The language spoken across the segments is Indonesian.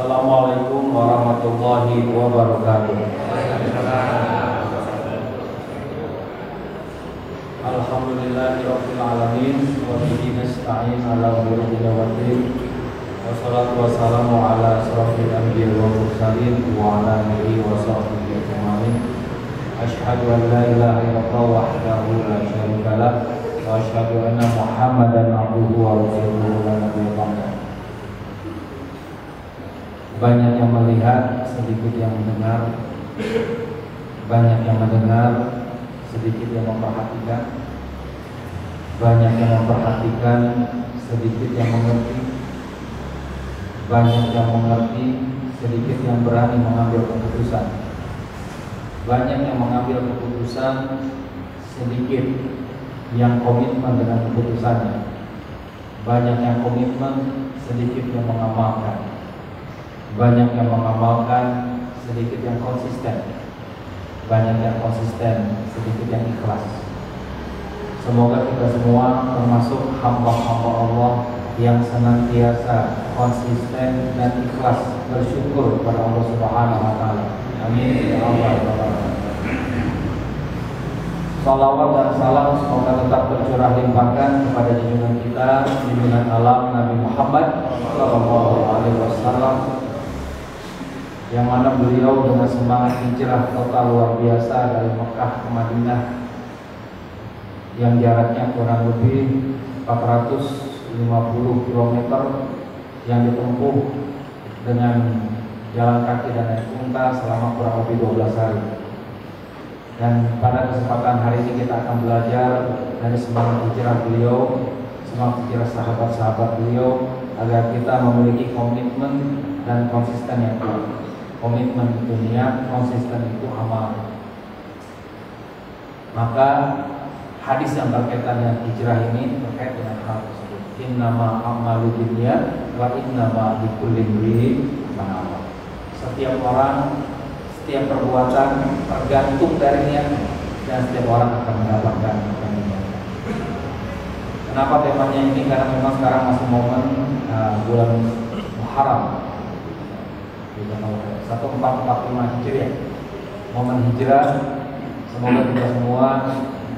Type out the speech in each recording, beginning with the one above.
Assalamualaikum warahmatullahi wabarakatuh. Alhamdulillahirabbil alamin wa bihi nasta'in ala umuri dunya waddin. Wassalatu wassalamu ala asyrofil anbiya'i wal mursalin wa ala alihi wa sahbihi ajma'in. Asyhadu an la ilaha illallah wahdahu la syarika lah wa asyhadu anna Muhammadan abduhu wa rasuluhu la nabiyya ba'dahu. Banyak yang melihat, sedikit yang mendengar. Banyak yang mendengar, sedikit yang memperhatikan. Banyak yang memperhatikan, sedikit yang mengerti. Banyak yang mengerti, sedikit yang berani mengambil keputusan. Banyak yang mengambil keputusan, sedikit yang komitmen dengan keputusannya. Banyak yang komitmen, sedikit yang mengamalkan. Banyak yang mengamalkan, sedikit yang konsisten. Banyak yang konsisten, sedikit yang ikhlas. Semoga kita semua termasuk hamba-hamba Allah yang senantiasa konsisten dan ikhlas bersyukur kepada Allah Subhanahu wa taala. Amin ya Allah ya Rabbal alamin. Salawat dan salam semoga tetap bercurah limpahkan kepada junjungan kita, junjungan alam Nabi Muhammad sallallahu alaihi wasallam, yang mana beliau dengan semangat hijrah total luar biasa dari Mekah ke Madinah yang jaraknya kurang lebih 450 km yang ditempuh dengan jalan kaki dan naik unta selama kurang lebih 12 hari. Dan pada kesempatan hari ini kita akan belajar dari semangat hijrah beliau, semangat hijrah sahabat-sahabat beliau, agar kita memiliki komitmen dan konsisten yang kuat. Komitmen itu niat, konsisten itu amal. Maka hadis yang berkaitan dengan hijrah ini terkait dengan hal tersebut. Innama a'malu binniyat wa innama likulli imri'in ma nawa. Setiap orang, setiap perbuatan tergantung dari niatnya, dan setiap orang akan mendapatkan yang niatnya. Kenapa temanya ini? Karena memang sekarang masih momen bulan Muharram 1445 Hijriah, momen hijrah. Semoga kita semua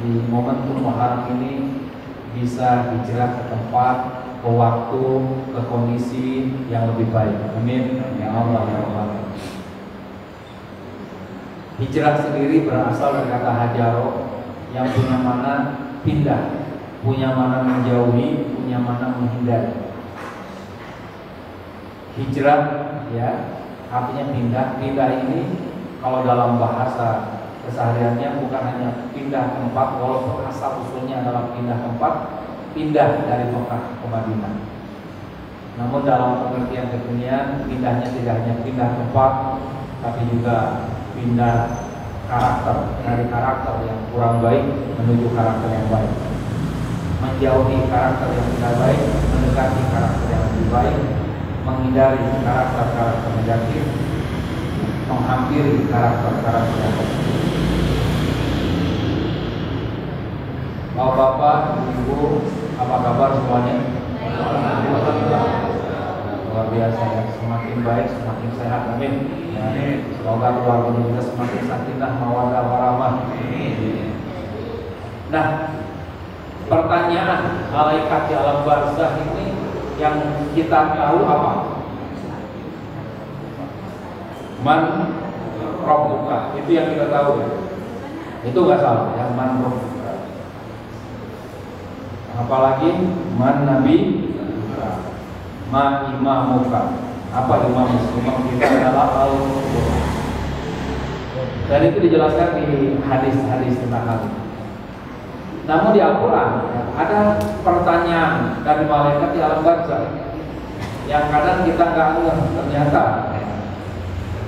di momentum Muharram ini bisa hijrah ke tempat, ke waktu, ke kondisi yang lebih baik. Amin ya Allah ya Allah. Hijrah sendiri berasal dari kata hajaro, yang punya mana pindah, punya mana menjauhi, punya mana menghindari. Hijrah ya artinya pindah. Pindah ini kalau dalam bahasa kesehariannya bukan hanya pindah tempat, walaupun asal usulnya adalah pindah tempat, pindah dari Mekah ke Madinah. Namun dalam pengertian kekinian, pindahnya tidak hanya pindah tempat, tapi juga pindah karakter, dari karakter yang kurang baik menuju karakter yang baik, menjauhi karakter yang tidak baik, mendekati karakter yang lebih baik, menghindari karakter-karakter negatif, menghampiri karakter-karakter yang positif. Bapak-bapak, ibu, apa kabar semuanya? Luar biasa ya, semakin baik, semakin sehat. Amin. Semoga keluarga kita semakin sakinah, mawaddah, warahmah. Nah, pertanyaan malaikat di alam barzakh ini yang kita tahu apa? Man Rabbuka, itu yang kita tahu ya. Itu nggak salah, yang man Rabbuka. Apalagi man Nabi, ma imamuka. Apa imam kita adalah Al-Quran. Dan itu dijelaskan di hadis-hadis tentang hal ini. Namun di Al-Quran ada pertanyaan dari malaikat di alam barzakh yang kadang kita nggak ngeh. Ternyata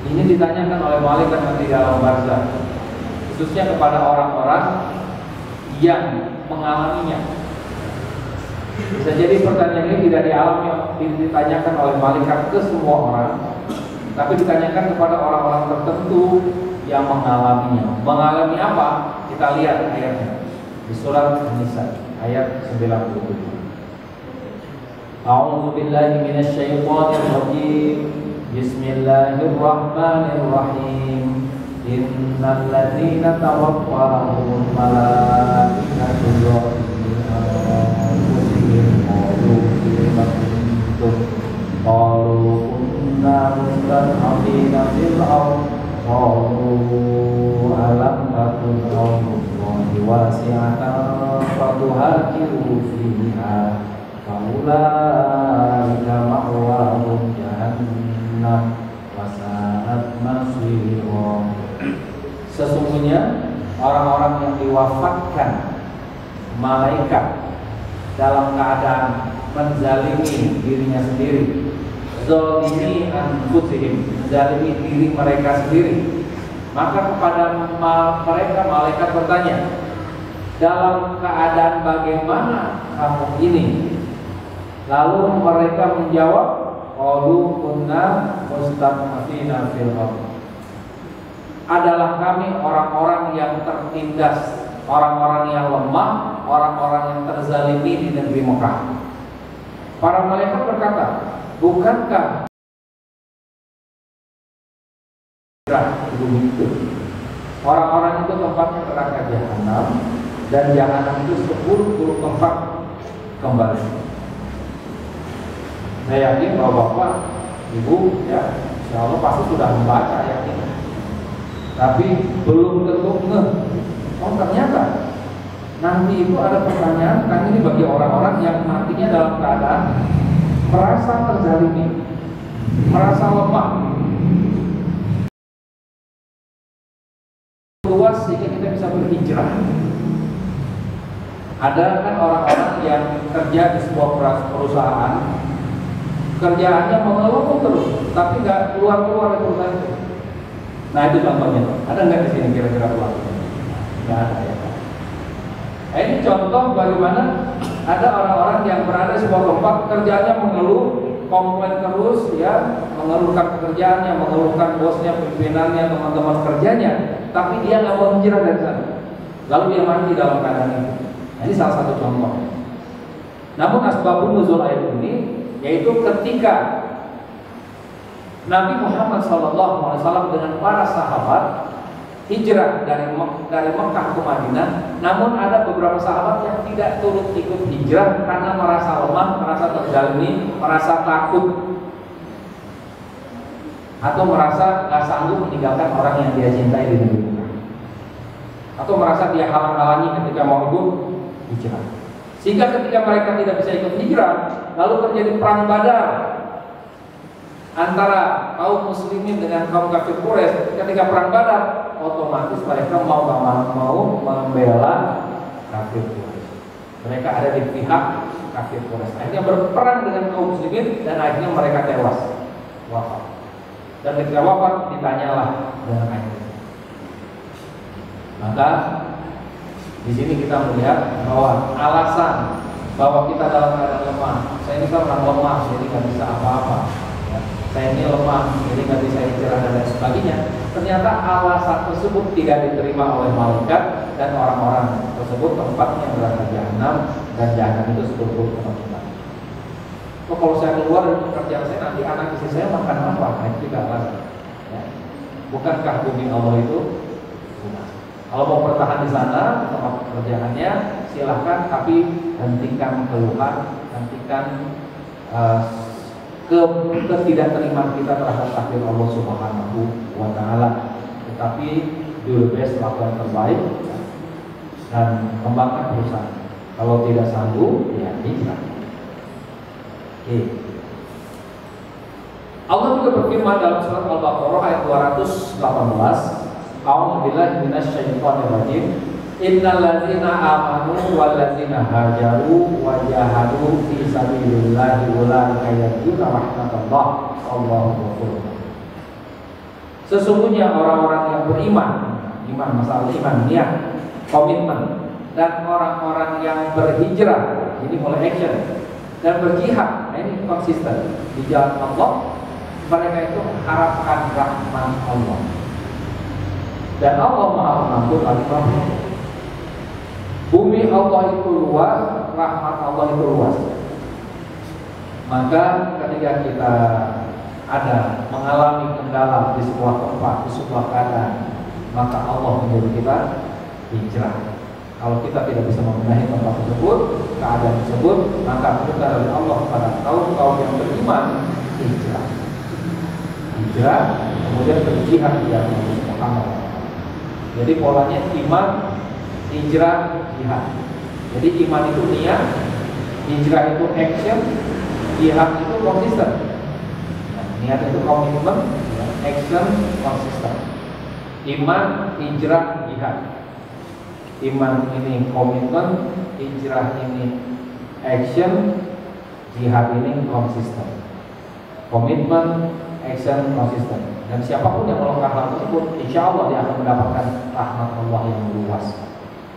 ini ditanyakan oleh malaikat nanti di alam barzakh, khususnya kepada orang-orang yang mengalaminya. Bisa jadi pertanyaan ini tidak ditanyakan oleh malaikat ke semua orang, tapi ditanyakan kepada orang-orang tertentu yang mengalaminya. Mengalami apa? Kita lihat ayatnya di surat An-Nisa ayat 97. A'udzu billahi minasyaitonir rajim. Bismillahirrahmanirrahim. Innal ladzina tawaffahumul malaikatu zalimi anfusihim qalu fima kuntum qalu kunna mustad'afina fil ardh qalu alam takun ardullahi wasi'atan fatuhajiru fiha faulaika ma'wahum jahannam wa sa'at masira. Sesungguhnya orang-orang yang diwafatkan malaikat dalam keadaan menzalimi dirinya sendiri, zalimi anfusihim, menzalimi diri mereka sendiri, maka kepada mereka malaikat bertanya, dalam keadaan bagaimana kamu ini? Lalu mereka menjawab, qalu kunna mustad'afina fil ardh. Adalah kami orang-orang yang tertindas, orang-orang yang lemah, orang-orang yang terzalimi di negeri Mekah. Para malaikat berkata, bukankah bumi itu? Orang-orang itu tempatnya neraka jahanam, dan jahanam itu sepuluh tempat kembali. Saya yakin bahwa Bapak, Ibu, ya, insya Allah pasti sudah membaca ayat ini. Tapi belum tentu ngeh. Oh, ternyata nanti itu ada pertanyaan, kan ini bagi orang-orang yang matinya dalam keadaan merasa terzalimi, merasa lemah, luas sehingga kita bisa berhijrah. Ada kan orang-orang yang kerja di sebuah perusahaan, kerjaannya mengeluh terus, tapi nggak keluar dari perusahaan itu. Nah itu contohnya. Ada nggak di sini kira-kira keluar? Nggak ada ya. Nah, ini contoh bagaimana ada orang-orang yang berada di sebuah tempat kerjanya mengeluh, komplain terus, ya, mengeluhkan pekerjaannya, mengeluhkan bosnya, pimpinannya, teman-teman kerjanya, tapi dia nggak mau hijrah dari sana. Lalu dia mati dalam keadaan ini. Nah, ini salah satu contoh. Namun asbabun nuzul ayat ini yaitu ketika Nabi Muhammad SAW dengan para sahabat hijrah dari Mekah ke Madinah, namun ada beberapa sahabat yang tidak turut ikut hijrah karena merasa lemah, merasa terzalimi, merasa takut, atau merasa nggak sanggup meninggalkan orang yang dia cintai di negeri Mekah, atau merasa dia halang-halangi ketika mau ikut hijrah. Sehingga ketika mereka tidak bisa ikut hijrah, lalu terjadi perang Badar antara kaum muslimin dengan kaum kafir Quraisy. Ketika perang Badar, otomatis mereka mau membela kafir Quraisy. Mereka ada di pihak kafir Quraisy. Akhirnya berperang dengan kaum muslimin dan akhirnya mereka tewas, wafat. Dan ketika wafat ditanyalah dengan ayat ini. Maka di sini kita melihat bahwa alasan bahwa kita dalam keadaan lemah, saya ini kan orang lemah, jadi nggak bisa apa-apa. Ya. Saya ini lemah, jadi nggak bisa hijrah dan lain sebagainya. Ternyata alasan tersebut tidak diterima oleh malaikat dan orang-orang tersebut tempatnya neraka jahanam, dan jahanam itu 10 tempat. Oh, kalau saya keluar dari pekerjaan saya, nanti anak istri saya makan apa? Nah, itu tidak alasan. Ya. Bukankah bumi Allah itu? Kalau mau bertahan di sana di tempat pekerjaannya, silahkan, tapi hentikan keluhan, hentikan ketidakterimaan kita terhadap takdir Allah Subhanahu wa Ta'ala. Tetapi do the best, lakukan terbaik, dan kembangkan perusahaan. Kalau tidak sanggup, ya hijrah. Allah juga berfirman dalam surat Al-Baqarah ayat 218. A'udzubillahi minasyaitonir rajim. Innal ladzina amanu wal ladzina hajaru wa jahadu fi sabilillahi ulaika yarjuna rahmatallah wallahu ghafurur. Sesungguhnya orang-orang yang beriman, iman masalah iman, niat, komitmen, dan orang-orang yang berhijrah, ini mulai action, dan berjihad, nah ini konsisten di jalan Allah, mereka itu harapkan rahmat Allah. Dan Allah Maha Pengampun lagi Rahman. Bumi Allah itu luas, rahmat Allah itu luas. Maka ketika kita ada mengalami menyuruh kita hijrah. Kalau kita tidak bisa membenahi tempat tersebut, keadaan tersebut, maka perintah dari Allah kepada kaum yang beriman hijrah. Hijrah, kemudian berjihad di jalan Allah Subhanahu wa Ta'ala. Jadi polanya iman, hijrah, jihad. Jadi iman itu niat, hijrah itu action, jihad itu konsisten. Niat itu komitmen, action konsisten. Iman, hijrah, jihad. Iman ini komitmen, hijrah ini action, jihad ini konsisten. Komitmen, action, konsisten. Dan siapapun yang melakukan hal tersebut, insya Allah dia akan mendapatkan rahmat Allah yang luas.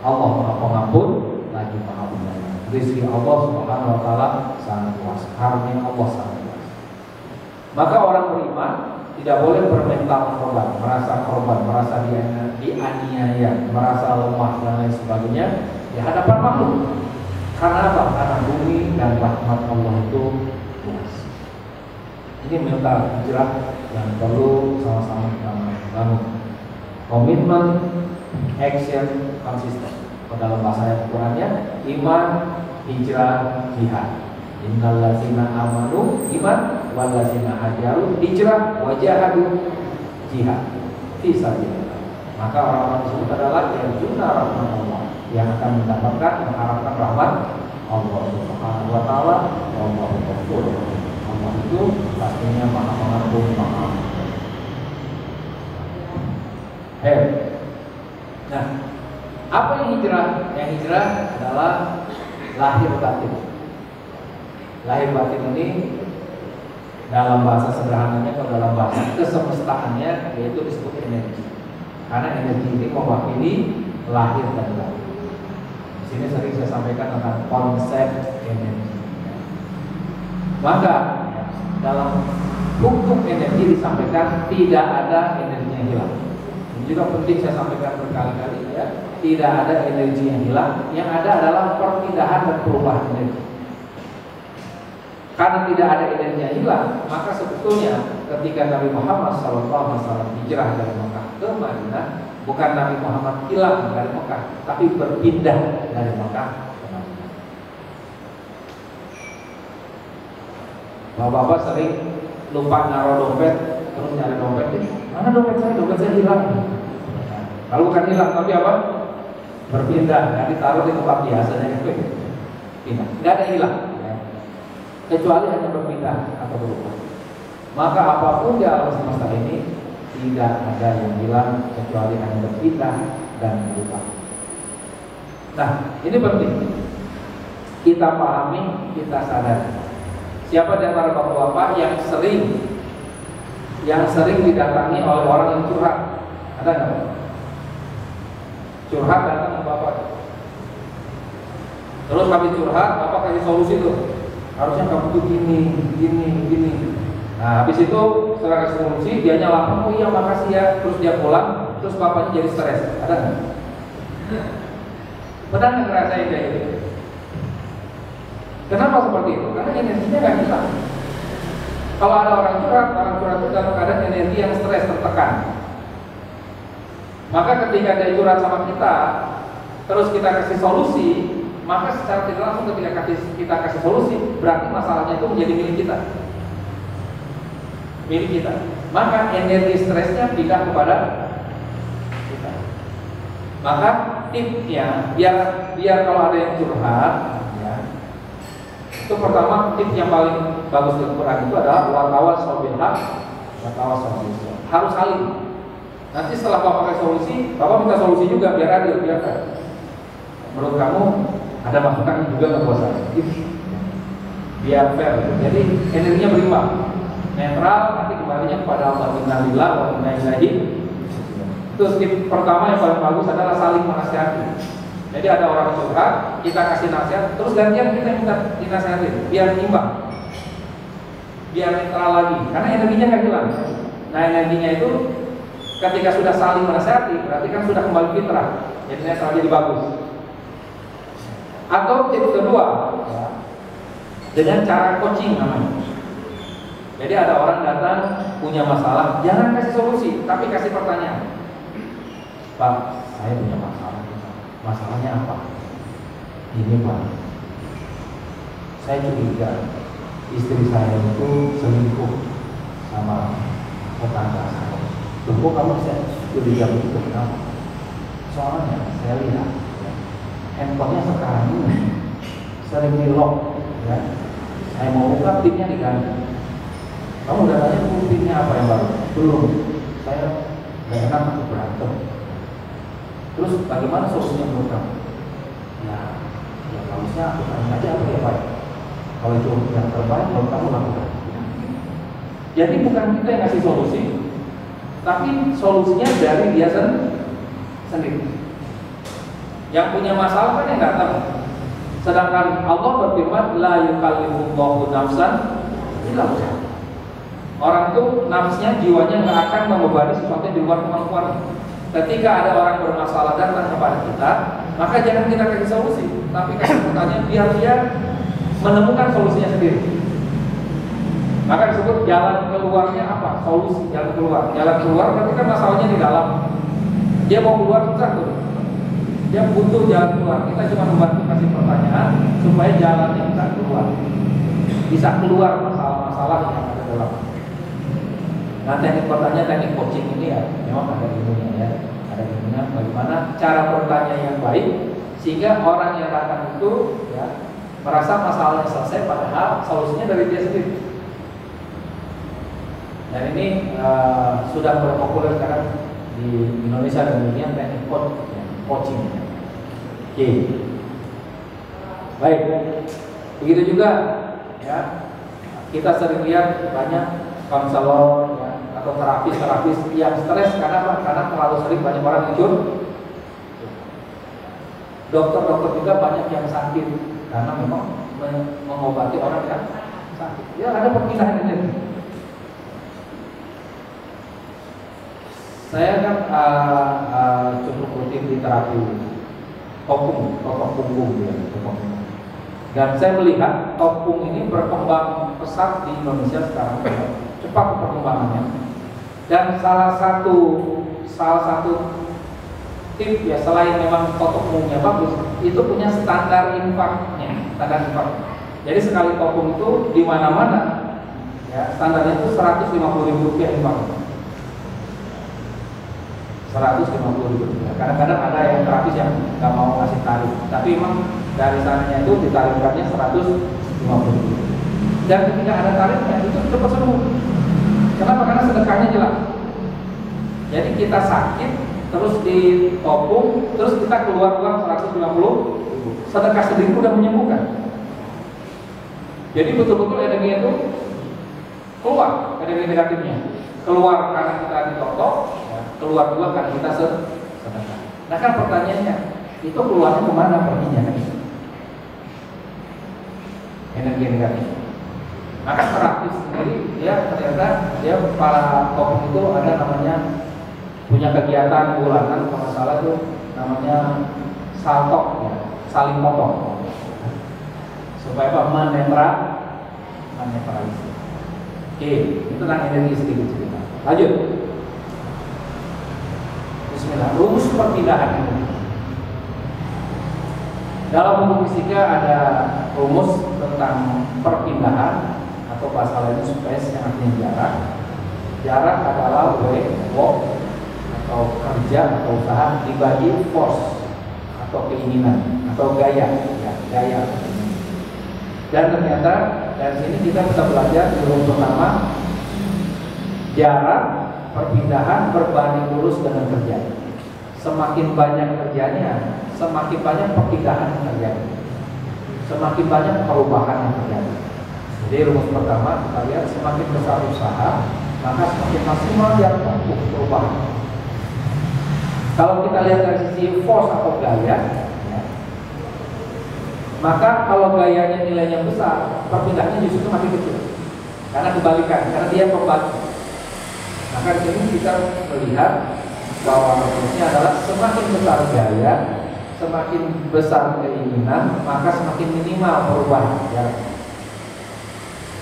Allah Maha Pengampun lagi Maha Penyayang. Rizki Allah Subhanahu wa Ta'ala sangat luas, karunia Allah sangat luas. Maka orang beriman tidak boleh bermental korban, merasa dianiaya, merasa lemah dan lain sebagainya di hadapan makhluk. Karena apa? Karena bumi dan rahmat Allah itu luas. Ini mental hijrah yang perlu sama-sama kita bangun. Komitmen, action, konsisten. Dalam bahasa Al-Qur'annya, iman, hijrah, jihad. Innallazina amanu iman, wallazina hajaru hijrah, wajahadu jihad. Fisabilillah. Maka orang-orang tersebut adalah yarjuna rahmat Allah, yang akan mendapatkan mengharapkan rahmat Allah Subhanahu wa Ta'ala. Allahu Ghafur. Allah itu pastinya Maha Pengampun, Maha. Nah, apa yang hijrah? Yang hijrah adalah lahir batin. Lahir batin ini dalam bahasa sederhananya atau dalam bahasa kesemestaannya yaitu disebut energi. Karena energi ini mewakili lahir dan batin. Di sini sering saya sampaikan tentang konsep energi. Maka dalam hukum energi disampaikan tidak ada energi yang hilang. Ini juga penting saya sampaikan berkali-kali ya. Tidak ada energi yang hilang. Yang ada adalah perpindahan dan perubahan energi. Karena tidak ada energi yang hilang, maka sebetulnya ketika Nabi Muhammad SAW hijrah dari Mekah ke Madinah, bukan Nabi Muhammad hilang dari Mekah, tapi berpindah dari Mekah ke Madinah. Bapak-bapak sering lupa naruh dompet, terus nyari dompet, mana dompet saya hilang. Lalu bukan hilang, tapi apa? Berpindah, jadi taruh di tempat biasanya itu pindah, tidak ada hilang. Kecuali hanya berpindah atau berubah. Maka apapun di alam semesta ini tidak ada yang hilang kecuali hanya berpindah dan berubah. Nah, ini penting kita pahami, kita sadari. Siapa di antara bapak-bapak yang sering didatangi oleh orang yang curhat? Ada nggak? Curhat datang ke bapak. Terus habis curhat, bapak kasih solusi tuh. Harusnya kamu tuh gini. Nah, habis itu setelah kasih solusi, dia nyala, oh iya makasih ya. Terus dia pulang, terus bapaknya jadi stres. Ada nggak? Pernah nggak ngerasain kayak gitu? Kenapa seperti itu? Karena energinya nggak hilang. Kalau ada orang curhat itu dalam keadaan energi yang stres, tertekan. Maka ketika dia curhat sama kita, terus kita kasih solusi, maka secara tidak langsung ketika kita kasih solusi, berarti masalahnya itu menjadi milik kita. Maka energi stresnya pindah kepada kita. Maka tipsnya biar kalau ada yang curhat, ya, itu pertama tips yang paling bagus di Quran itu adalah watawasaw bil haq, watawasaw bis sabr. Harus saling. Nanti setelah bapak kasih solusi, bapak minta solusi juga biar adil, biar fair. Menurut kamu ada masukan juga ke bos saya, biar fair. Jadi energinya berimbang, netral, nanti kembalinya kepada Allah. Innalillah wa inna ilaihi. Terus tip pertama yang paling bagus adalah saling menasihati. Jadi ada orang curhat, kita kasih nasihat, terus gantian kita minta dinasihatin, biar imbang, biar netral lagi. Karena energinya nggak hilang. Nah, energinya itu ketika sudah saling menasihati, berarti kan sudah kembali fitrah. Jadi netral jadi bagus. Atau tips kedua, ya, dengan cara coaching namanya. Jadi ada orang datang punya masalah, jangan kasih solusi, tapi kasih pertanyaan. Pak, saya punya masalah. Masalahnya apa? Ini Pak, saya curiga istri saya itu selingkuh sama tetangga saya. Loh, kok kamu saya curiga begitu? Kenapa? Soalnya saya lihat ya, handphonenya sekarang ini sering di lock ya. Saya mau buka pinnya diganti. Kamu udah tanya pinnya apa yang baru? Belum. Saya gak enak, aku berantem. Terus bagaimana solusinya menurut kamu? Ya harusnya aku tanya aja apa ya Pak. Kalau itu yang terbaik, kalau kamu lakukan. Jadi bukan kita yang ngasih solusi, tapi solusinya dari dia sendiri. Yang punya masalah kan yang nggak tahu. Sedangkan Allah berfirman, la yukallifullahu nafsan illa wus'aha. Orang itu nafsnya, jiwanya nggak akan membebani sesuatu yang di luar kemampuan. Ketika ada orang bermasalah datang kepada kita, maka jangan kita kasih solusi, tapi kasih pertanyaan biar dia menemukan solusinya sendiri. Maka disebut jalan keluarnya apa? Solusi, jalan keluar. Jalan keluar berarti kan masalahnya di dalam. Dia mau keluar susah tuh. Dia butuh jalan keluar. Kita cuma membantu kasih pertanyaan supaya jalannya bisa keluar. Bisa keluar masalah-masalah yang ada dalam. Nah, teknik pertanyaan, teknik coaching ini ya memang ada ilmunya ya. Ada ilmunya bagaimana cara bertanya yang baik sehingga orang yang datang itu ya merasa masalahnya selesai padahal solusinya dari dia sendiri. Dan ini sudah berpopuler sekarang di Indonesia dan dunia teknik coaching. Oke. Baik. Begitu juga ya. Kita sering lihat banyak konselor ya, atau terapis yang stres karena apa? Karena terlalu sering banyak orang muncul. Dokter-dokter juga banyak yang sakit karena memang mengobati orang yang sakit. Ya ada perpindahan energi. Saya kan cukup rutin di terapi opung, otot punggung ya, dan saya melihat opung ini berkembang pesat di Indonesia sekarang, cepat perkembangannya. Dan salah satu tip ya selain memang otot punggungnya bagus, itu punya standar infaknya, standar infak. Jadi sekali opung itu di mana-mana ya standarnya itu Rp150.000 infak. 150.000. Kadang-kadang ada yang terapis yang nggak mau ngasih tarif, tapi memang dari sananya itu ditarifkannya 150.000. Dan ketika ada tarifnya itu cepat sembuh. Kenapa? Karena sedekahnya jelas. Jadi kita sakit, terus ditopung, terus kita keluar uang 150.000. Sedekah sendiri udah menyembuhkan. Jadi betul-betul energi itu keluar, energi negatifnya keluar karena kita ditotok. Keluar juga kan kita sedekah. Nah kan pertanyaannya, itu keluarnya kemana perginya? Energi negatif. Maka terapis sendiri dia ternyata dia para kopung itu ada namanya punya kegiatan bulanan kalau salah itu namanya saltok ya, saling potong supaya apa? Menetralisir. Oke, itu tentang energi sedikit cerita. Lanjut. Bismillah. Rumus perpindahan ini. Dalam buku fisika ada rumus tentang perpindahan atau bahasa lainnya space yang artinya jarak. Jarak adalah work atau kerja atau usaha dibagi force atau keinginan atau gaya ya, gaya. Dan ternyata dari sini kita bisa belajar di rumus pertama jarak perpindahan berbanding lurus dengan kerja. Semakin banyak kerjanya, semakin banyak perpindahan yang terjadi, semakin banyak perubahan yang terjadi. Jadi rumus pertama kita lihat semakin besar usaha, maka semakin maksimal dia tempuh perubahan. Kalau kita lihat dari sisi force atau gaya, ya, maka kalau gayanya nilainya besar, perpindahannya justru makin kecil. Karena kebalikan, karena dia pembantu. Maka di sini kita melihat bahwa rumusnya adalah semakin besar gaya, semakin besar keinginan, maka semakin minimal perubahan. Ya.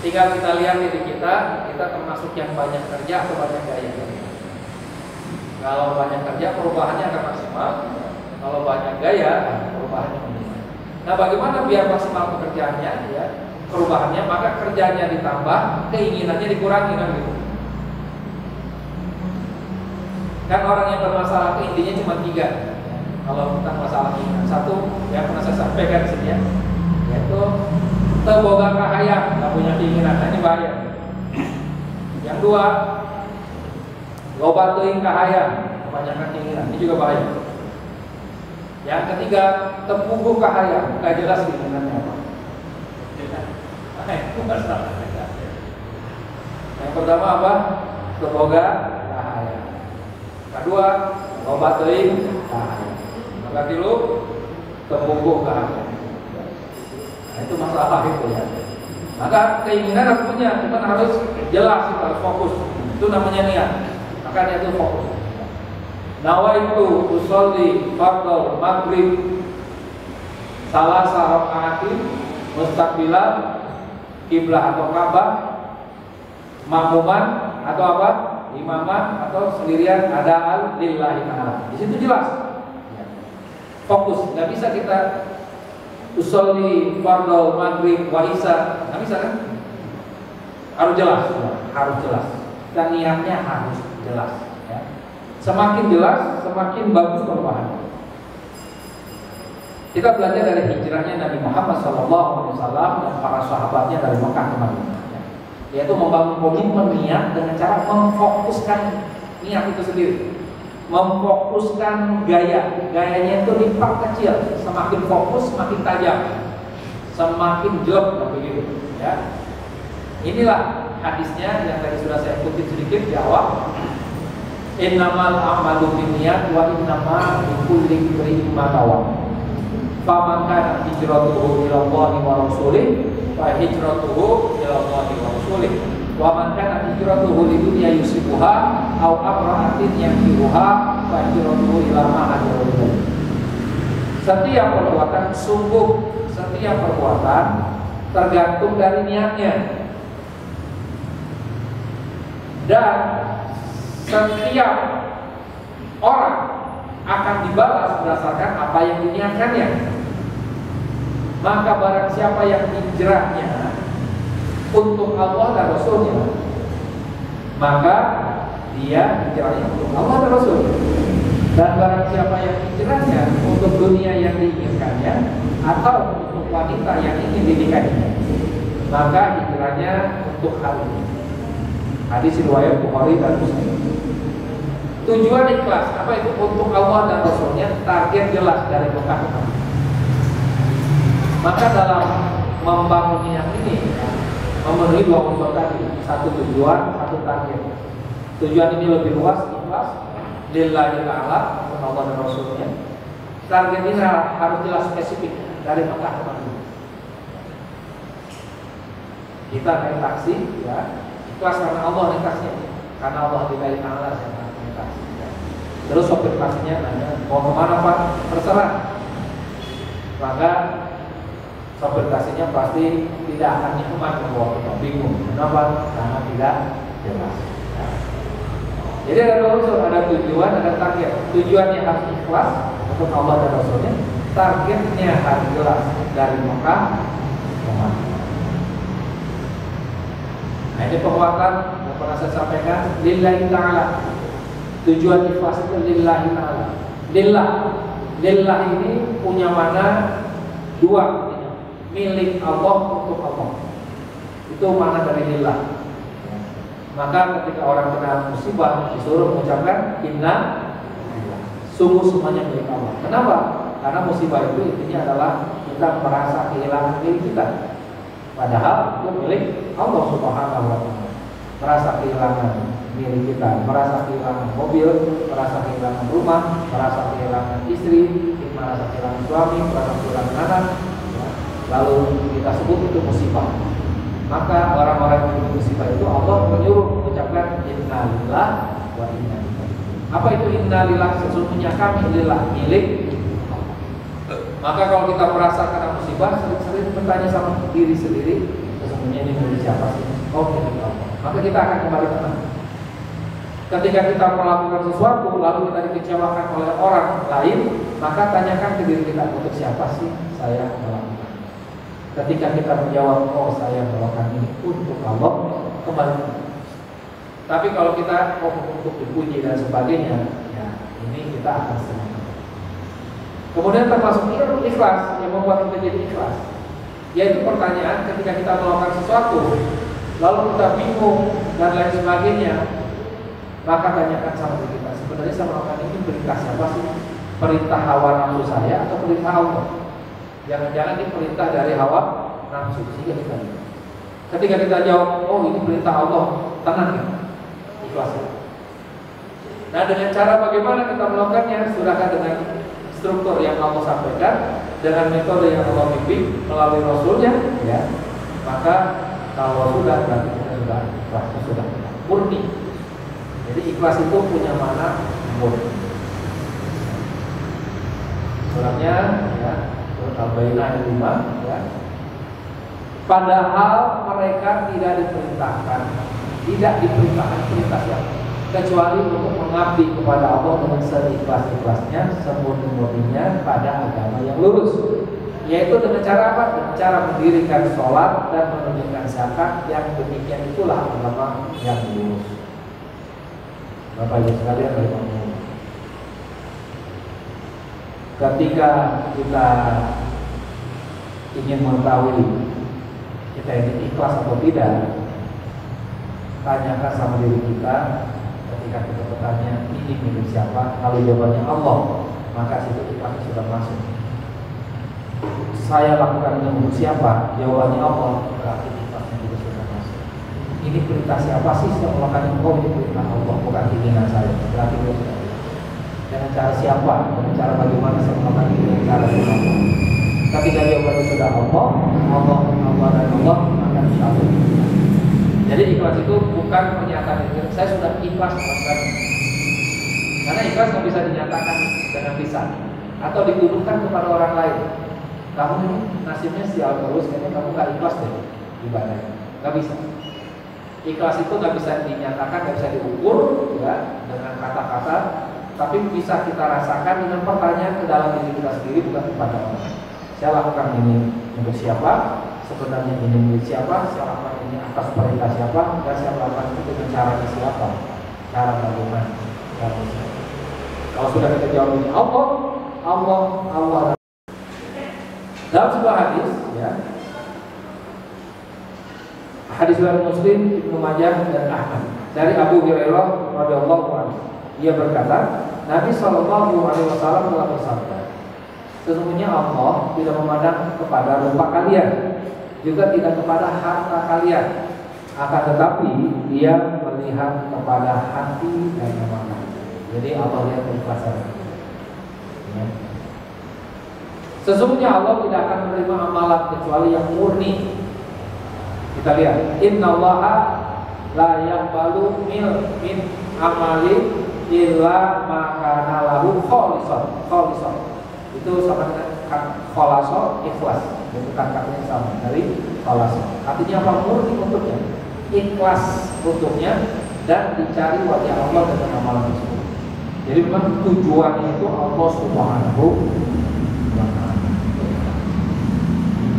Tinggal kita lihat diri kita termasuk yang banyak kerja atau banyak gaya. Kalau banyak kerja perubahannya akan maksimal. Kalau banyak gaya perubahannya minimal. Nah, bagaimana biar maksimal pekerjaannya ya? Perubahannya, maka kerjanya ditambah, keinginannya dikurangi kan gitu. Kan orang yang bermasalah intinya cuma 3. Kalau tentang masalah ini, 1 yang pernah saya sampaikan di sini ya, yaitu teboga kahayang, nggak punya keinginan, ini bahaya. Yang 2, loba teuing kahayang, kebanyakan keinginan, ini juga bahaya. Yang ketiga, tempugu kahayang, nggak jelas keinginannya apa. Yang pertama apa? Teboga kahayang. Kedua, loba teuing kahayang. Maka dulu tempugu kahayang. Nah, itu masalah itu ya. Maka keinginan harus punya, cuma harus jelas, harus fokus. Itu namanya niat. Makanya itu fokus. Nawaitu usolli fardhu maghrib salasa raka'atin mustaqbilan kiblah atau Ka'bah, makmuman atau apa? Imaman atau sendirian adaan lillahi ta'ala. Di situ jelas. Fokus, nggak bisa kita usolli fardhu maghrib wa isya, nggak bisa kan? Harus jelas, harus jelas. Dan niatnya harus jelas. Ya. Semakin jelas, semakin bagus perubahan. Kita belajar dari hijrahnya Nabi Muhammad SAW dan para sahabatnya dari Mekah ke Madinah, yaitu membangun komitmen niat dengan cara memfokuskan niat itu sendiri. Memfokuskan gayanya itu diperkecil, semakin fokus semakin tajam, semakin jelek begitu ya. Inilah hadisnya yang tadi sudah saya kutip sedikit di awal. Innamal a'malu binniyat wa innamal likulli imri'in ma nawa. Faman kana hijratuhu ila Allahi wa rasulih fa hijratuhu ila Allahi wa rasulih. Wa man kana hijratuhu lidunya yusibuha aw amra'atin yankihuha fa hijratuhu ila ma hajara ilaihi. Setiap perbuatan, sungguh setiap perbuatan tergantung dari niatnya. Dan setiap orang akan dibalas berdasarkan apa yang diniatkannya. Maka barang siapa yang hijrahnya untuk Allah dan Rasulnya, maka dia hijrahnya untuk Allah dan Rasul. Dan barang siapa yang hijrahnya untuk dunia yang diinginkannya atau untuk wanita yang ingin dinikahinya, maka hijrahnya untuk hal ini. Hadis riwayat Bukhari dan Muslim. Tujuan ikhlas apa itu? Untuk Allah dan Rasulnya, target jelas dari Mekah ke Madinah. Maka dalam membangun niat ini memenuhi 2 unsur tadi, 1 tujuan, 1 target. Tujuan ini lebih luas, ikhlas lillahi ta'ala, untuk Allah dan Rasulnya. Target ini harus jelas spesifik dari Mekah ke Madinah. Kita naik taksi ya, ikhlas karena Allah naik taksinya, karena Allah lillahi ta'ala saya naik taksi ya. Terus sopir taksinya nanya, mau kemana Pak? Terserah. Maka sopir taksinya pasti tidak akan nyaman membawa kita, bingung. Kenapa? Karena tidak jelas. Ya. Jadi ada 2 unsur, ada tujuan, ada target. Tujuannya harus ikhlas untuk Allah dan Rasulnya. Targetnya harus jelas dari Mekah ke Madinah. Nah, ini penguatan yang pernah saya sampaikan, lillahi ta'ala. Tujuan ikhlas itu lillahi ta'ala. Lillah ini punya mana 2, milik Allah untuk Allah. Itu mana dari lillah. Maka ketika orang kena musibah disuruh mengucapkan inna sungguh semuanya milik Allah. Kenapa? Karena musibah itu intinya adalah kita merasa kehilangan milik kita. Padahal itu milik Allah Subhanahu wa ta'ala. Merasa kehilangan milik kita, merasa kehilangan mobil, merasa kehilangan rumah, merasa kehilangan istri, merasa kehilangan suami, merasa kehilangan anak, ya. Lalu kita sebut itu musibah. Maka orang-orang yang musibah itu Allah menyuruh mengucapkan innalillah wa inna ilaihi. Apa itu innalillah? Sesungguhnya kami lillah, milik. Maka kalau kita merasa kena musibah, sering-sering bertanya sama diri sendiri, sesungguhnya ini milik siapa sih? Oh, milik Allah. Maka kita akan kembali tenang. Ketika kita melakukan sesuatu lalu kita dikecewakan oleh orang lain, maka tanyakan ke diri kita, untuk siapa sih saya melakukan? Ketika kita menjawab, oh saya melakukan ini untuk Allah, kembali. Tapi kalau kita untuk dipuji dan sebagainya, ya ini kita akan senang. Kemudian termasuk ikhlas yang membuat kita jadi ikhlas, yaitu pertanyaan ketika kita melakukan sesuatu lalu kita bingung dan lain sebagainya, maka tanyakan sama diri kita, sebenarnya saya melakukan ini perintah siapa sih? Perintah hawa nafsu saya atau perintah Allah? Jangan-jangan ini perintah dari hawa nafsu. Sehingga kita ketika kita jawab, oh ini perintah Allah, tenang ya, ikhlas. Nah, dengan cara bagaimana kita melakukannya? Sudahkah dengan struktur yang Allah sampaikan, dengan metode yang Allah bimbing melalui Rasulnya, ya, maka kalau sudah, berarti kita sudah ikhlas, sudah murni. Jadi ikhlas itu punya makna murni. Surahnya, ya, surat Al-Baqarah ayat 5, ya. Padahal mereka tidak diperintahkan perintah siapa? Kecuali untuk mengabdi kepada Allah dengan seikhlas-ikhlasnya, semurni-murninya pada agama yang lurus. Yaitu dengan cara apa? Dengan cara mendirikan sholat dan menunaikan zakat. Yang demikian itulah agama yang lurus. Bapak Ibu sekalian, ketika kita ingin mengetahui kita ini ikhlas atau tidak, tanyakan sama diri kita. Ketika kita bertanya ini milik siapa, kalau jawabannya Allah, maka situ ikhlas sudah masuk. Saya lakukan ini untuk siapa, jawabannya Allah, berarti ikhlasnya juga sudah masuk. Ini perintah siapa sih saya melakukan? Oh ini perintah Allah, bukan keinginan saya, berarti dia sudah. Dengan cara siapa, dengan cara bagaimana saya melakukan ini, dengan cara Allah. Ketika jawabannya sudah Allah dan Allah, maka insya Allah. Jadi ikhlas itu bukan menyatakan saya sudah ikhlas melakukan, karena ikhlas nggak bisa dinyatakan dengan lisan atau dituduhkan kepada orang lain. Kamu ini nasibnya sial terus, kayaknya kamu nggak ikhlas deh ibadahnya, nggak bisa. Ikhlas itu nggak bisa dinyatakan, nggak bisa diukur, ya, dengan kata-kata, tapi bisa kita rasakan dengan pertanyaan ke dalam diri kita sendiri, bukan kepada orang. Saya lakukan ini untuk siapa? Sebenarnya ini milik siapa? Saya lakukan ini atas perintah siapa? Dan saya melakukan itu dengan cara siapa? Cara bagaimana? Kalau sudah kita jawab ini Allah. Dalam sebuah hadis, ya, hadis riwayat Muslim, Ibnu Majah dan Ahmad, dari Abu Hurairah radhiyallahu anhu, ia berkata, Nabi SAW telah bersabda, sesungguhnya Allah tidak memandang kepada rupa kalian, juga tidak kepada harta kalian, akan tetapi Dia melihat kepada hati dan amanah. Jadi Allah lihat keikhlasan. Ya. Sesungguhnya Allah tidak akan menerima amalan kecuali yang murni. Kita lihat, innallaha la yaqbalu min amali illa ma kana lahu khalisan. Itu sama dengan khalaso, ikhlas. Itu kata-katanya sama dari khalaso. Artinya apa? Murni untuknya, ikhlas untuknya, dan dicari wajah Allah dengan amalan tersebut. Jadi memang tujuannya itu Allah Subhanahu wa Ta'ala.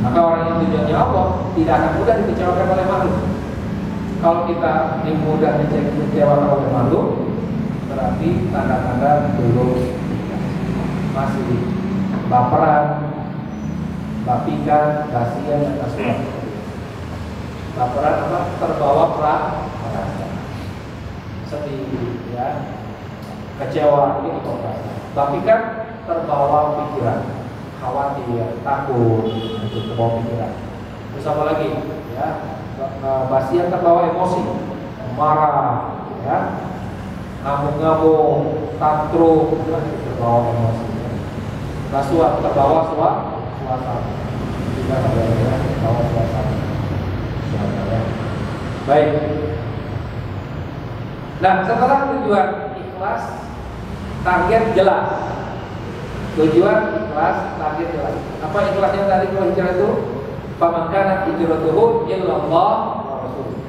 Maka orang yang tujuannya Allah tidak akan mudah dikecewakan oleh makhluk. Kalau kita mudah dikecewakan oleh makhluk, berarti tanda-tanda belum, masih baperan, bapikan, kasihan, dan kasuan. Baperan apa? Terbawa perasaan, sedih, ya, kecewa, ini perasaan. Bapikan terbawa pikiran, khawatir, takut, itu terbawa pikiran. Terus apa lagi? Ya, basian terbawa emosi, marah, ya, ngamuk-ngamuk, tantrum, itu terbawa emosi. Kasuan terbawa suasana, tidak ada yang terbawa suasana. Baik. Nah, setelah tujuan ikhlas, target jelas. Tujuan ikhlas, target jelas. Apa ikhlasnya tadi kalau hijrah itu? Faman kanat hijratuhu ilallah wa rasul.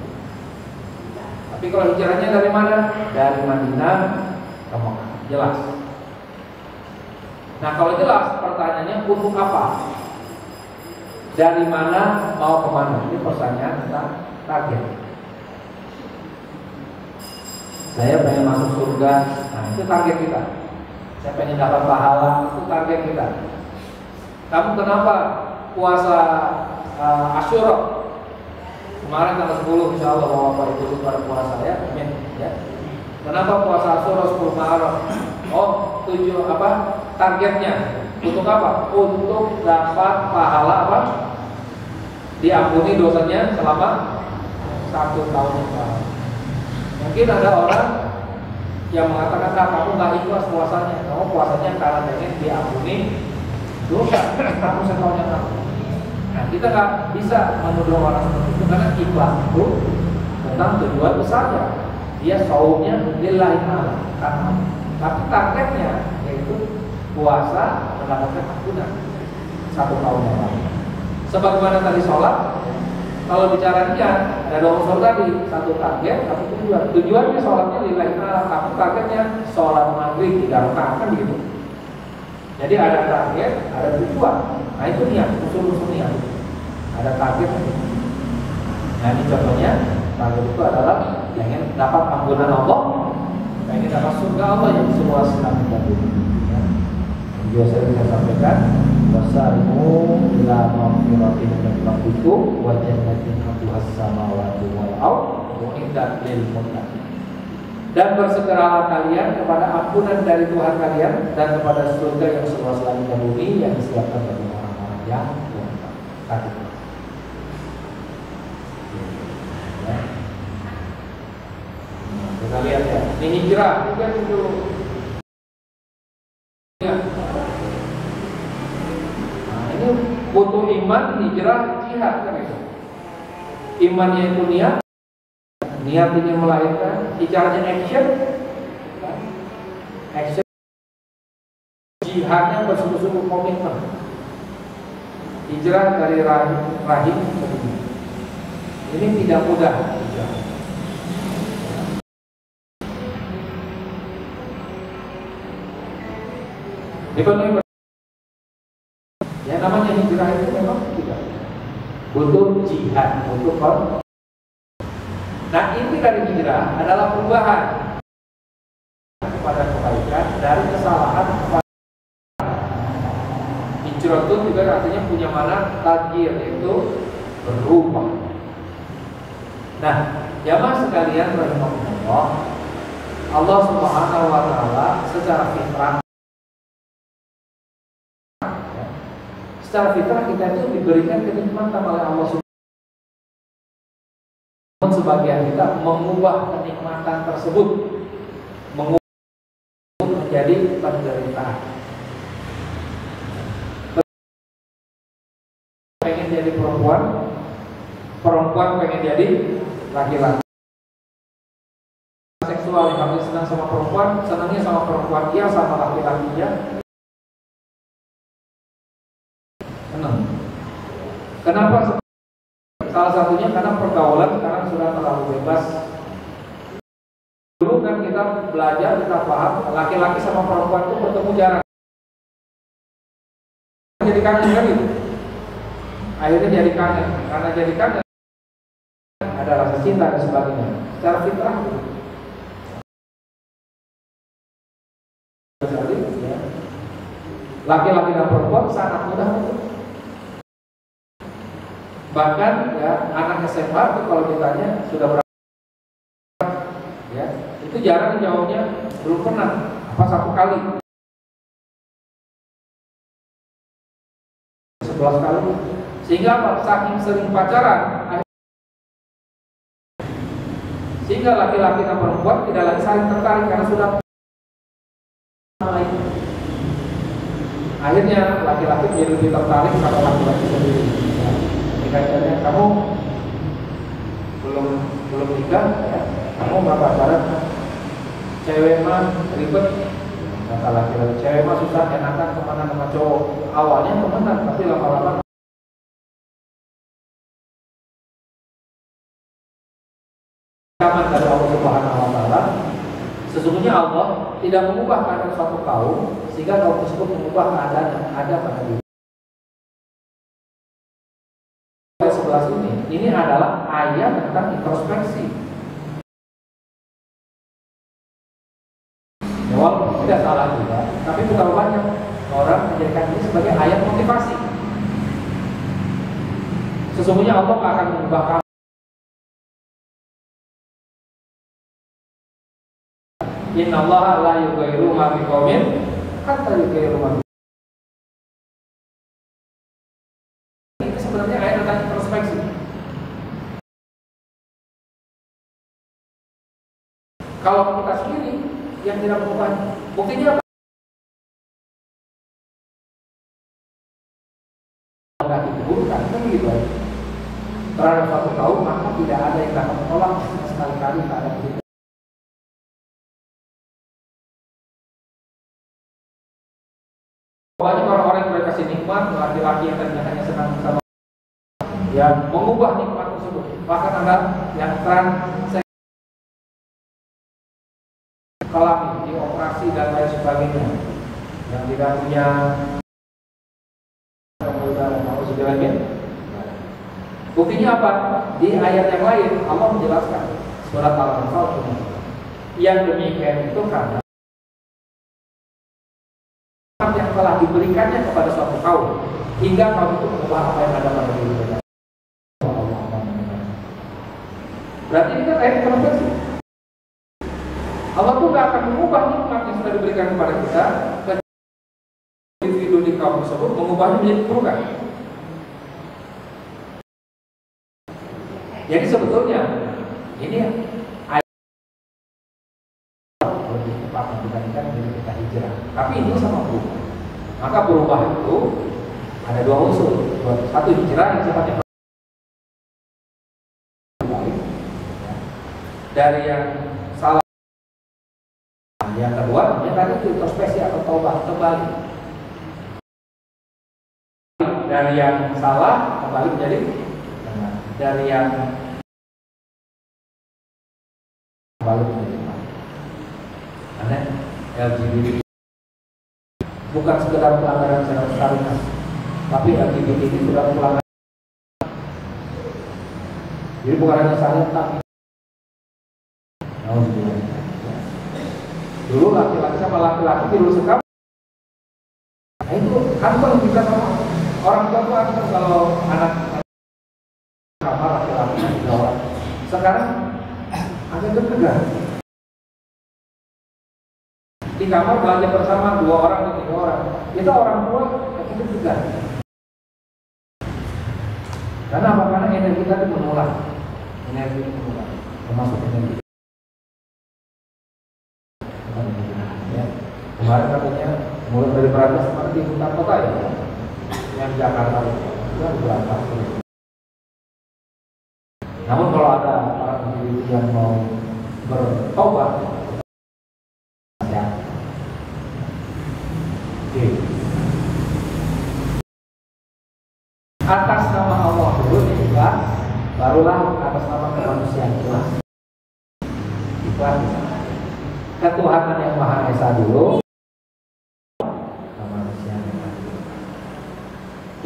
Tapi kalau hijrahnya dari mana? dari Madinah ke Mekah. Jelas. Nah kalau jelas, pertanyaannya untuk apa? Dari mana mau kemana? Ini pertanyaan kita target. Saya pengen masuk surga, nah itu target kita. Saya pengen dapat pahala, itu target kita. Kamu kenapa puasa Asyura? Kemarin tanggal 10 insya Allah Bapak Ibu pada puasa ya, amin ya. Kenapa puasa Asyura 10 Maret? Oh, targetnya untuk apa? Untuk dapat pahala apa? Diampuni dosanya selama 1 tahun yang lalu. Mungkin ada orang yang mengatakan, kamu nggak ikhlas puasanya, kamu puasanya karena pengen diampuni dosa kamu setahun yang lalu. Nah, kita nggak bisa menuduh orang seperti itu karena ikhlas itu tentang tujuan besarnya. Dia saumnya lillahi ta'ala karena, tapi targetnya yaitu puasa mendapatkan ampunan 1 tahun yang lalu. Sebagaimana tadi sholat, kalau bicara dia ada 2 unsur tadi, 1 target, 1 tujuan. Tujuannya sholatnya lillahi ta'ala, tapi targetnya sholat maghrib 3 rakaat kan begitu. Jadi ada target, ada tujuan. Nah itu niat, unsur-unsur niat. Ada target. Nah ini contohnya, target itu adalah ingin dapat ampunan Allah, ingin dapat surga Allah yang seluas langit dan bumi. Ya. Biasa kita sampaikan, wasari'u ila maghfiratin min rabbikum wa jannatin 'arduhas samawati wal ardh u'iddat lil muttaqin. Dan bersegeralah kalian kepada ampunan dari Tuhan kalian dan kepada surga yang seluas langit dan bumi yang disiapkan bagi orang-orang yang bertakwa. Ya. Nah, kita lihat ya, ini hijrah juga dulu. Ya. Nah, ini butuh iman, hijrah, jihad kan itu. Imannya itu niat ini melahirkan, hijrahnya action, action, jihadnya bersungguh-sungguh komitmen. Hijrah dari rahim ke bumi. Ini tidak mudah hijrah. Ya namanya hijrah itu memang tidak butuh jihad, butuh komitmen. Nah inti dari hijrah adalah perubahan kepada kebaikan dari kesalahan kepada hijrah itu juga artinya punya makna taghyir, yaitu berubah. Nah jamaah sekalian rahimahullah, Allah Subhanahu wa taala secara fitrah kita itu diberikan kenikmatan oleh Allah Subhanahu. Sebagian kita mengubah kenikmatan tersebut menjadi penderitaan. Pengen jadi perempuan pengen jadi laki-laki. Seksual yang kami senang sama perempuan, senangnya sama perempuan dia, sama laki-lakinya senang. Kenapa? Salah satunya karena pergaulan sekarang sudah terlalu bebas. Dulu kan kita belajar, kita paham laki-laki sama perempuan itu bertemu jarang. Jadi kangen kan gitu. Akhirnya jadi kangen. Karena jadi kangen ada rasa cinta dan sebagainya. Secara fitrah ya. Laki-laki dan perempuan sangat mudah untuk. Bahkan ya anak SMA itu kalau ditanya sudah berapa ya, itu jarang jawabnya belum pernah, apa 1 kali, 11 kali. Sehingga apa? Saking sering pacaran, sehingga laki-laki dan perempuan tidak lagi saling tertarik karena sudah lain. Akhirnya laki-laki menjadi lebih tertarik sama laki-laki sendiri. Dikatakan kamu belum nikah, ya, kamu nggak pacaran, cewek mah ribet, kata laki-laki, cewek mah susah enakan kemana sama cowok. Awalnya temenan, tapi lama-lama zaman dari Allah Subhanahu wa taala Sesungguhnya Allah tidak mengubah keadaan suatu kaum sehingga kaum tersebut mengubah keadaan yang ada pada diri. Ayat 11 ini adalah ayat tentang introspeksi. Walaupun tidak salah juga, tapi betapa banyak orang menjadikan ini sebagai ayat motivasi. Sesungguhnya Allah akan mengubah kamu. Innallaha la yughayyiru ma biqaumin hatta yughayyiru ma. Ini sebenarnya ayat tentang introspeksi. Kalau kita sendiri yang tidak mengubah, buktinya apa? Tidak diburukkan, kan begitu aja. Terhadap suatu kaum maka tidak ada yang dapat menolak sekali-kali keadaan kita. Banyak orang-orang yang dikasih nikmat, laki-laki yang tadinya hanya senang sama yang mengubah nikmat tersebut. Bahkan ada yang kalami, dioperasi dan lain sebagainya, yang tidak punya buktinya apa? Di ayat yang lain Allah menjelaskan surat Al-Anfal ini. Yang demikian itu karena yang telah diberikannya kepada suatu kaum hingga kaum itu mengubah apa yang ada pada diri mereka. Berarti ini kan ayat konversi. Allah tuh gak akan mengubah nikmat yang sudah diberikan kepada kita ke individu di kaum tersebut, mengubahnya menjadi keburukan. Jadi sebetulnya ini ayat lebih tepat dibandingkan dengan kita hijrah. Tapi ini sama berubah. Maka berubah itu ada dua unsur. Satu hijrah yang sifatnya dari yang salah. Yang kedua, yang tadi itu introspeksi atau taubat kembali dari yang salah kembali menjadi benar, dari yang kembali menjadi benar. Aneh, LGBT bukan sekedar pelanggaran secara syariat, tapi LGBT ini sudah pelanggaran. Jadi bukan hanya syariat tapi dulu laki-laki sama laki-laki tidur sekap. Nah itu kan kalau kita sama orang tua kan kalau anak sama laki-laki tiga orang. Sekarang agak deg-degan. Di kamar belanja bersama 2 orang atau 3 orang. Itu orang tua agak deg-degan. Karena apa? Karena energi kita itu menolak. Energi itu menolak. Termasuk energi. Kemarin katanya mulai dari berangkat seperti di hutan kota ya, yang Jakarta itu berangkat. Namun kalau ada orang yang mau bertobat, ya, oke. Atas nama Allah dulu ikhlas, barulah atas nama kemanusiaan ikhlas. Ikhlas. Ketuhanan yang Maha Esa dulu.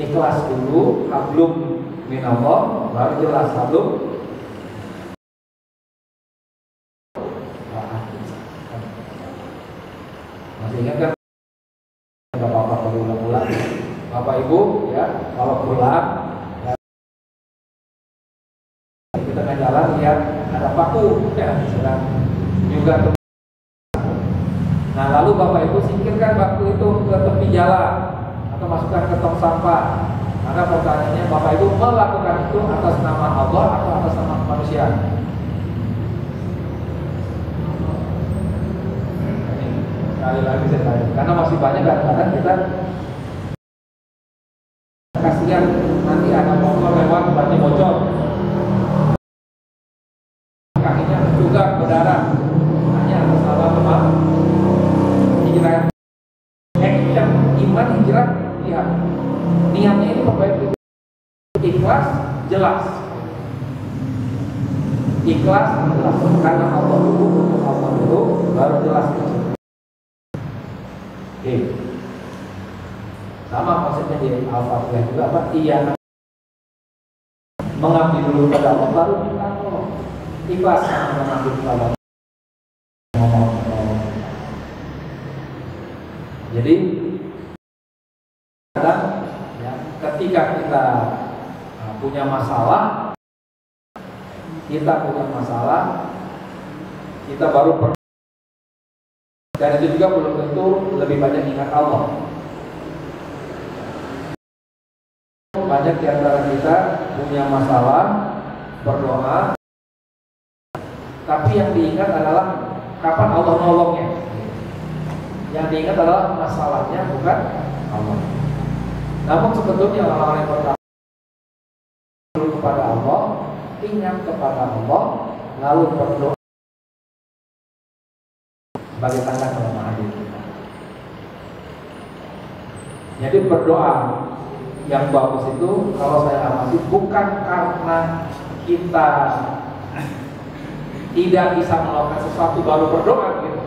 Ikhlas dulu, hablum minallah, baru jelas hablum. Masih ingat kan? Bapak perlu ulang-ulang. Bapak Ibu ya, kalau pulang ya, kita kan jalan lihat ada paku ya, sedang juga. Nah lalu Bapak Ibu singkirkan paku itu ke tepi jalan atau masukkan ke tong sampah. Maka pertanyaannya, Bapak Ibu melakukan itu atas nama Allah atau atas nama manusia? Sekali lagi saya tanya, karena masih banyak kadang-kadang kita kasihan nanti ada motor lewat bannya bocor, kakinya juga berdarah, hanya atas nama apa? Hijrah. Iman hijrah, lihat niatnya ini Bapak Ibu. Ikhlas jelas, ikhlas jelas karena Allah dulu, untuk Allah dulu baru jelas. di Al-Fatihah juga apa? Iya. Mengabdi dulu kepada Allah baru minta tolong. Ikhlas mengabdi kepada Allah. Jadi kadang ya, ketika kita punya masalah, kita baru dan itu juga belum tentu lebih banyak ingat Allah. Banyak di antara kita punya masalah, berdoa, tapi yang diingat adalah kapan Allah nolongnya. Yang diingat adalah masalahnya, bukan Allah. Namun sebetulnya orang-orang yang pertama kepada Allah, ingat kepada Allah, lalu berdoa sebagai tanda kelemahan diri. Jadi berdoa yang bagus itu kalau saya amati bukan karena kita tidak bisa melakukan sesuatu baru berdoa gitu.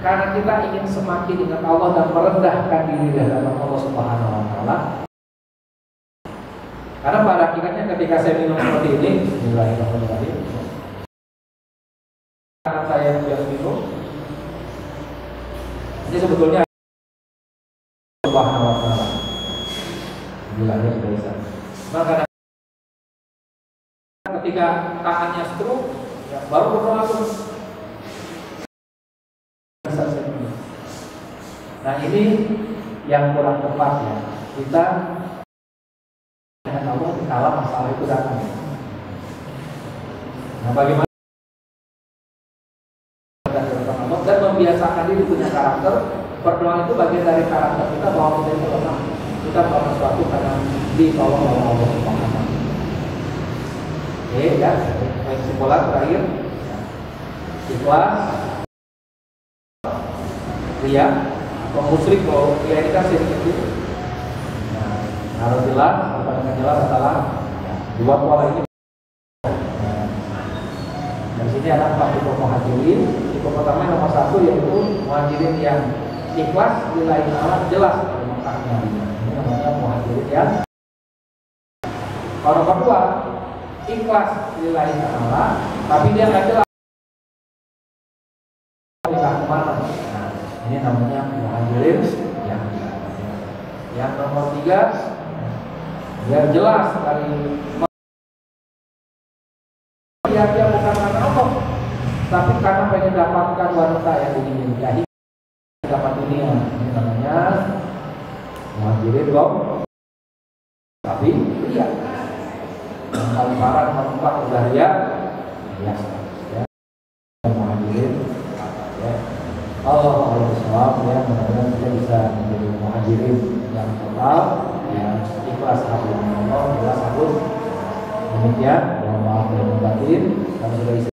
Karena kita ingin semakin ingat Allah dan merendahkan diri di hadapan Allah Subhanahu wa taala. Karena pada akhirnya ketika saya minum seperti ini, bismillahirrahmanirrahim. Karena saya yang minum, ini sebetulnya Subhanahu wa taala. Bilangnya biasa. Maka ketika tangannya stroke, ya, baru berdoa terus. Nah ini yang kurang tepat ya. Kita dengan Allah dikala masalah itu datang. Nah bagaimana dan membiasakan diri punya karakter. Berdoa itu bagian dari karakter kita bahwa kita itu lemah. Kita melakukan sesuatu karena ditolong oleh Allah Subhanahu wa taala. Oke ya, kesimpulan terakhir. Ikhlas, ria, atau musyrik kalau ria ini kan sedikit itu. Nah, harus jelas, apa yang jelas adalah dua pola ini. Nah, dari sini ada 4 tipe muhajirin. Tipe pertama nomor 1 yaitu muhajirin yang ikhlas lillahi ta'ala, jelas dari Mekahnya. Ini namanya muhajirin yang. Kalau nomor 2 ikhlas lillahi ta'ala, tapi dia nggak jelas kemana. Nah, ini namanya muhajirin yang. Yang nomor 3 dia jelas dari dia bukan karena Allah, tapi karena pengen dapatkan wanita yang ingin dinikahi, dapat dunia. Ini namanya muhajirin dong, tapi ria. Yang paling parah nomor 4 udah ria, ya. Muhajirin, ya. Allah ya, mudah-mudahan kita bisa menjadi muhajirin yang total, yang ikhlas hati Allah, ikhlas aku. Demikian, mohon maaf yang batin, kami sudah isi